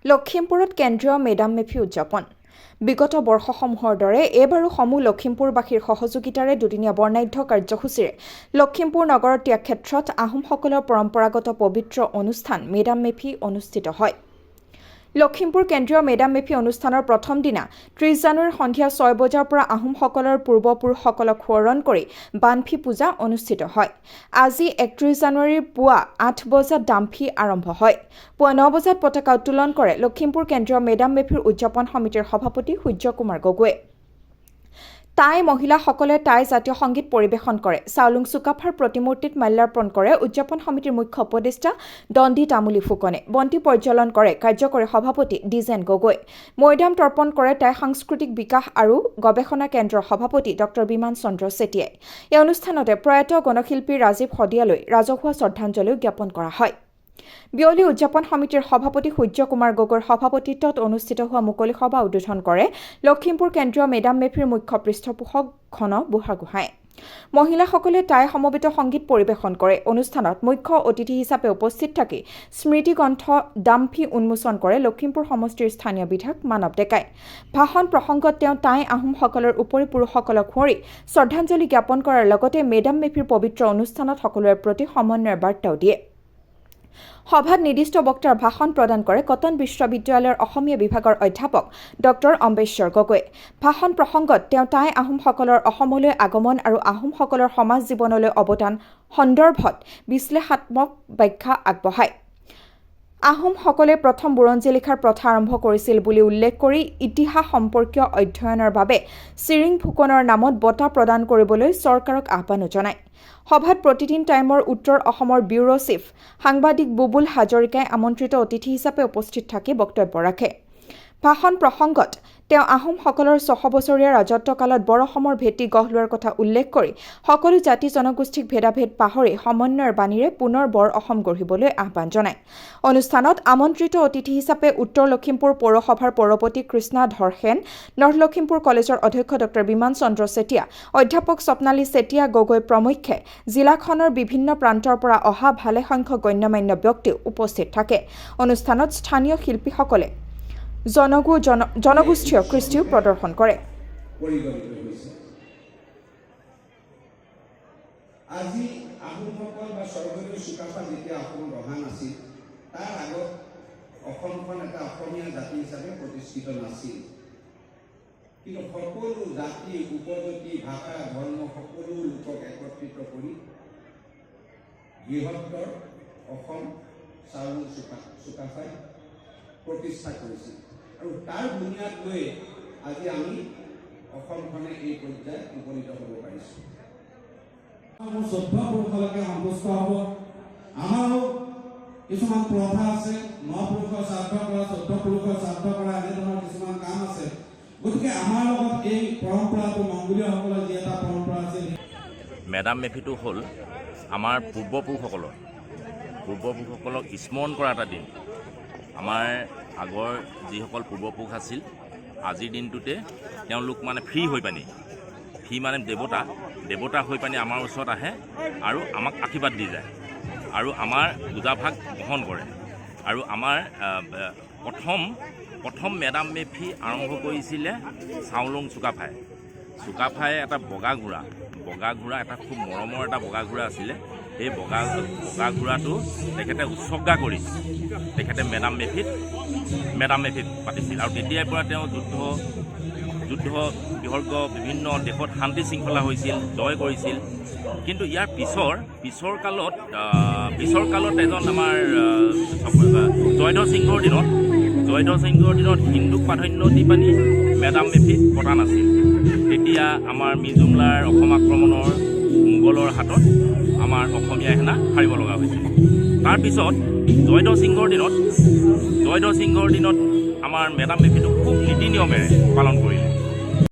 লখিমপুৰত কেন্দ্ৰীয় মেডাম মেফি উদযাপন বিগত বৰ্ষসমূহৰ দৰে এইবাৰো সমূহ লখিমপুৰবাসীৰ সহযোগিতাৰে দুদিনীয়া বৰ্ণাঢ্য কাৰ্যসূচীৰে লখিমপুৰ নগৰৰ ত্যাগক্ষেত্ৰত আহোমসকলৰ পৰম্পৰাগত পবিত্ৰ অনুষ্ঠান মেডাম মেফি অনুষ্ঠিত হয়। লখিমপুৰ কেন্দ্ৰীয় মেডাম মেফি অনুষ্ঠানৰ প্ৰথম দিনা 30 জানুৱাৰীৰ সন্ধিয়া 6 বজাৰ পৰা আহোমসকলৰ পূৰ্বপুৰুষসকলক সোঁৱৰণ কৰি বানফি পূজা অনুষ্ঠিত হয়। আজি 31 জানুৱাৰীৰ পুৱা 8 বজাত দামফি আৰম্ভ হয়। পুৱা 9 বজাত পতাকা উত্তোলন কৰে লখিমপুৰ কেন্দ্ৰীয় মেডাম মেফিৰ উদযাপন সমিতিৰ সভাপতি সূৰ্য কুমাৰ গগৈয়ে। টাই মহিলাসকলে টাই জাতীয় সংগীত পৰিৱেশন কৰে। চাউলুং চুকাফাৰ প্ৰতিমূৰ্তিত মাল্যাৰ্পণ কৰে উদযাপন সমিতিৰ মুখ্য উপদেষ্টা দণ্ডী তামুলী ফুকনে। বন্তি প্ৰজ্বলন কৰে কাৰ্যকৰী সভাপতি ডিজেন গগৈ। মৈদাম তৰ্পণ কৰে টাই সাংস্কৃতিক বিকাশ আৰু গৱেষণা কেন্দ্ৰৰ সভাপতি ডক্টৰ বিমান চন্দ্ৰ চেতিয়াই। এই অনুষ্ঠানতে প্ৰয়াত গণশিল্পী ৰাজীৱ শদিয়ালৈ ৰাজহুৱা শ্ৰদ্ধাঞ্জলি জ্ঞাপন কৰা হয়। বিয়লি উদযাপন সমিতিৰ সভাপতি সূৰ্য কুমাৰ গগৈৰ সভাপতিত্বত অনুষ্ঠিত হোৱা মুকলি সভা উদ্বোধন কৰে লখিমপুৰ কেন্দ্ৰীয় মেডাম মেফিৰ মুখ্য পৃষ্ঠপোষক ঘন বুঢ়াগোহাঁই। মহিলাসকলে টাই সমবেত সংগীত পৰিৱেশন কৰে। অনুষ্ঠানত মুখ্য অতিথি হিচাপে উপস্থিত থাকি স্মৃতি গ্ৰন্থ দামফি উন্মোচন কৰে লখিমপুৰ সমষ্টিৰ স্থানীয় বিধায়ক মানৱ ডেকাই। ভাষণ প্ৰসংগত তেওঁ টাই আহোমসকলৰ উপৰি পুৰুষসকলক সোঁৱৰি শ্ৰদ্ধাঞ্জলি জ্ঞাপন কৰাৰ লগতে মেডাম মেফিৰ পবিত্ৰ অনুষ্ঠানত সকলোৰে প্ৰতি সমন্বয়ৰ বাৰ্তাও দিয়ে। সভাত নিৰ্দিষ্ট বক্তাৰ ভাষণ প্ৰদান কৰে কটন বিশ্ববিদ্যালয়ৰ অসমীয়া বিভাগৰ অধ্যাপক ডক্টৰ অম্বেশ্বৰ গগৈ। ভাষণ প্ৰসংগত তেওঁ টাই আহোমসকলৰ অসমলৈ আগমন আৰু আহোমসকলৰ সমাজ জীৱনলৈ অৱদান সন্দৰ্ভত বিশ্লেষণাত্মক ব্যাখ্যা আগবঢ়ায়। আহোমসকলে প্ৰথম বুৰঞ্জী লিখাৰ প্ৰথা আৰম্ভ কৰিছিল বুলি উল্লেখ কৰি ইতিহাস সম্পৰ্কীয় অধ্যয়নৰ বাবে চিৰিং ফুকনৰ নামত বঁটা প্ৰদান কৰিবলৈ চৰকাৰক আহ্বানো জনায়। সভাত প্ৰতিদিন টাইমৰ উত্তৰ অসমৰ ব্যুৰো চিফ সাংবাদিক বুবুল হাজৰিকাই আমন্ত্ৰিত অতিথি হিচাপে উপস্থিত থাকি বক্তব্য ৰাখে। ভাষণ প্ৰসংগত তেওঁ আহোমসকলৰ 600 বছৰীয়া ৰাজত্বকালত বৰ অসমৰ ভেটি গঢ় লোৱাৰ কথা উল্লেখ কৰি সকলো জাতি জনগোষ্ঠীক ভেদাভেদ পাহৰি সমন্বয়ৰ বাণীৰে পুনৰ বৰ অসম গঢ়িবলৈ আহ্বান জনায়। অনুষ্ঠানত আমন্ত্ৰিত অতিথি হিচাপে উত্তৰ লখিমপুৰ পৌৰসভাৰ পৌৰপতি কৃষ্ণা ধৰসেন, নৰ্থ লখিমপুৰ কলেজৰ অধ্যক্ষ ডক্টৰ বিমান চন্দ্ৰ চেতিয়া, অধ্যাপক স্বপ্নালী চেতিয়া গগৈ প্ৰমুখ্যে জিলাখনৰ বিভিন্ন প্ৰান্তৰ পৰা অহা ভালেসংখ্যক গণ্যমান্য ব্যক্তিও উপস্থিত থাকে। অনুষ্ঠানত স্থানীয় শিল্পীসকলে জনগোষ্ঠীয় কৃষ্টিও প্ৰদৰ্শন কৰে। আজি আহোমসকল বা স্বৰ্গদেউ চুকাফা যেতিয়া অসম ৰহা নাছিল তাৰ আগত অসমখন এটা অসমীয়া জাতি হিচাপে প্ৰতিষ্ঠিত নাছিল। কিন্তু সকলো জাতি উপজাতি ভাষা ধৰ্ম সকলো লোকক একত্ৰিত কৰি বৃহত্তৰ অসম চাউলুং চুকাফাই প্ৰতিষ্ঠা কৰিছিল আৰু তাৰ বুনিয়াদ লৈ আজি আমি অসমখনে এই পৰ্যায়ত উপনীত হ'ব পাৰিছোঁ। আমাৰ 14 পুৰুষলৈকে সন্তুষ্ট হ'ব। আমাৰো কিছুমান প্ৰথা আছে, 9 পুৰুষৰ শ্ৰাদ্ধ কৰা, 14 পুৰুষৰ শ্ৰাদ্ধ কৰা, এনেধৰণৰ কিছুমান কাম আছে। গতিকে আমাৰ লগত এই পৰম্পৰাটো মংগোলীয়সকলৰ যি এটা পৰম্পৰা আছিল। মেডাম মেফিটো হ'ল আমাৰ পূৰ্বপুৰুষসকলক স্মৰণ কৰা এটা দিন। আমাৰ আগৰ যিসকল পূৰ্বপুৰুষ আছিল আজিৰ দিনটোতে তেওঁলোক মানে ফ্ৰী হৈ পানি মানে দেৱতা হৈ পানি আমাৰ ওচৰত আহে আৰু আমাক আশীৰ্বাদ দি যায় আৰু আমাৰ পূজাভাগ গ্ৰহণ কৰে। আৰু আমাৰ প্ৰথম মেডাম মেফি আৰম্ভ কৰিছিলে চাউলুং চুকাফাই এটা বগা ঘোঁৰা এটা খুব মৰমৰ এটা বগা ঘোঁৰা আছিলে। সেই বগা ঘোঁৰাটো তেখেতে উৎসৰ্গা কৰি তেখেতে মেডাম মেফিত পাতিছিল আৰু তেতিয়াৰ পৰা তেওঁ যুদ্ধ বিসৰ্গ বিভিন্ন দেশত শান্তি শৃংখলা হৈছিল, জয় কৰিছিল। কিন্তু ইয়াৰ পিছৰ কালত এজন আমাৰ জয়ধ্বজ সিংহৰ দিনত হিন্দুক প্ৰাধান্য দি পানি মেডাম মেফিত পতা নাছিল। তেতিয়া আমাৰ মিজুমলাৰ অসম আক্ৰমণৰ মোগলৰ হাতত আমাৰ অসমীয়া সেনা হাৰিব লগা হৈছিল। তাৰপিছত জয়ধ্বজ সিংহৰ দিনত আমাৰ মেডাম মেফিটো খুব নীতি নিয়মেৰে পালন কৰিলে।